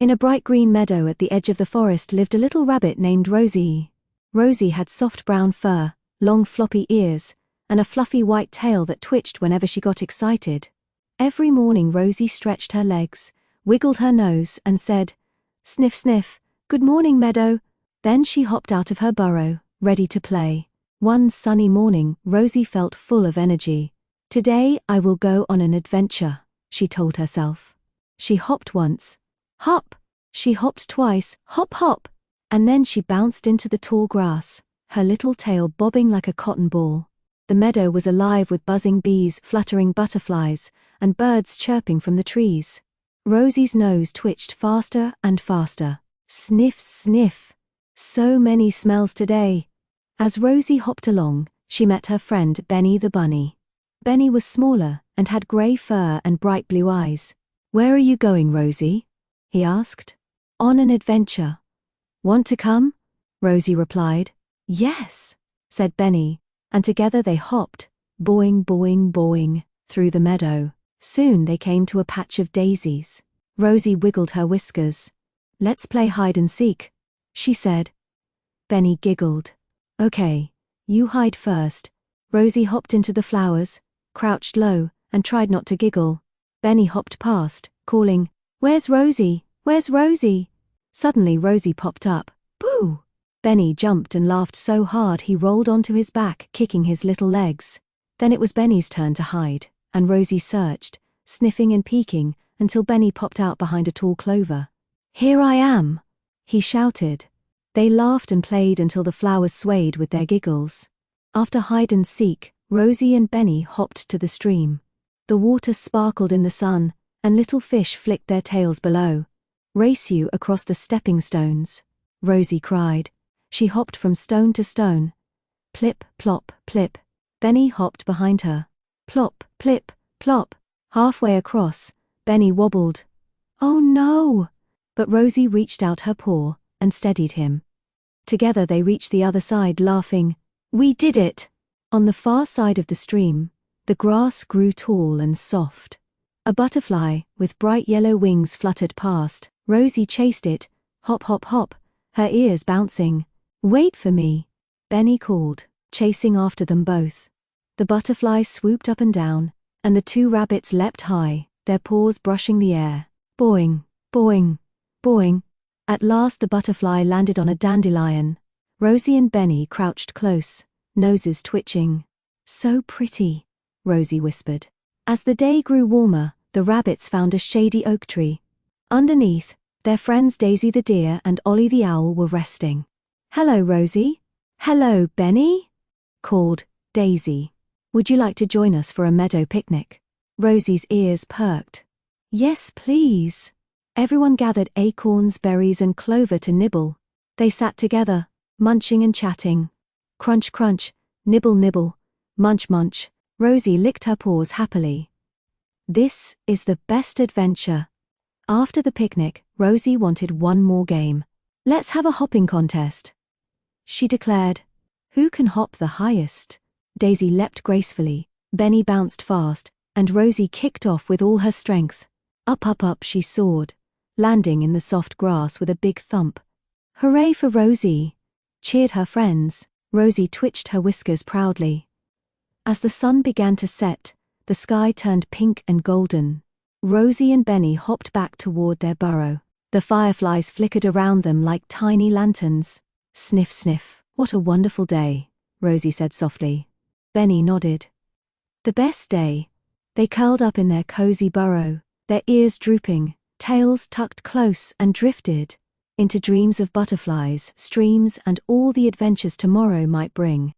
In a bright green meadow at the edge of the forest lived a little rabbit named Rosie. Rosie had soft brown fur, long floppy ears, and a fluffy white tail that twitched whenever she got excited. Every morning Rosie stretched her legs, wiggled her nose, and said, "Sniff, sniff, good morning, meadow." Then she hopped out of her burrow, ready to play. One sunny morning, Rosie felt full of energy. "Today I will go on an adventure," she told herself. She hopped once. Hop! She hopped twice. Hop, hop! And then she bounced into the tall grass, her little tail bobbing like a cotton ball. The meadow was alive with buzzing bees, fluttering butterflies, and birds chirping from the trees. Rosie's nose twitched faster and faster. Sniff, sniff. So many smells today. As Rosie hopped along, she met her friend Benny the bunny. Benny was smaller and had grey fur and bright blue eyes. "Where are you going, Rosie?" he asked. "On an adventure." "Want to come?" Rosie replied. "Yes," said Benny, and together they hopped, boing, boing, boing, through the meadow. Soon they came to a patch of daisies. Rosie wiggled her whiskers. "Let's play hide and seek," she said. Benny giggled. "Okay, you hide first." Rosie hopped into the flowers, crouched low, and tried not to giggle. Benny hopped past, calling, "Where's Rosie? Where's Rosie?" Suddenly Rosie popped up. "Boo!" Benny jumped and laughed so hard he rolled onto his back, kicking his little legs. Then it was Benny's turn to hide, and Rosie searched, sniffing and peeking, until Benny popped out behind a tall clover. "Here I am!" he shouted. They laughed and played until the flowers swayed with their giggles. After hide and seek, Rosie and Benny hopped to the stream. The water sparkled in the sun, and little fish flicked their tails below. "Race you across the stepping stones," Rosie cried. She hopped from stone to stone. Plip, plop, plip. Benny hopped behind her. Plop, plip, plop. Halfway across, Benny wobbled. "Oh no!" But Rosie reached out her paw and steadied him. Together they reached the other side, laughing. "We did it!" On the far side of the stream, the grass grew tall and soft. A butterfly with bright yellow wings fluttered past. Rosie chased it, hop, hop, hop, her ears bouncing. "Wait for me," Benny called, chasing after them both. The butterfly swooped up and down, and the two rabbits leapt high, their paws brushing the air. Boing, boing, boing. At last the butterfly landed on a dandelion. Rosie and Benny crouched close, noses twitching. "So pretty," Rosie whispered. As the day grew warmer, the rabbits found a shady oak tree. Underneath, their friends Daisy the deer and Ollie the owl were resting. "Hello, Rosie." "Hello, Benny," called Daisy. "Would you like to join us for a meadow picnic?" Rosie's ears perked. "Yes, please." Everyone gathered acorns, berries, and clover to nibble. They sat together, munching and chatting. Crunch, crunch, nibble, nibble, munch, munch. Rosie licked her paws happily. "This is the best adventure." After the picnic, Rosie wanted one more game. "Let's have a hopping contest," she declared. "Who can hop the highest?" Daisy leapt gracefully, Benny bounced fast, and Rosie kicked off with all her strength. Up, up, up she soared, landing in the soft grass with a big thump. "Hooray for Rosie!" cheered her friends. Rosie twitched her whiskers proudly. As the sun began to set, the sky turned pink and golden. Rosie and Benny hopped back toward their burrow. The fireflies flickered around them like tiny lanterns. "Sniff, sniff, what a wonderful day," Rosie said softly. Benny nodded. "The best day." They curled up in their cozy burrow, their ears drooping, tails tucked close, and drifted into dreams of butterflies, streams, and all the adventures tomorrow might bring.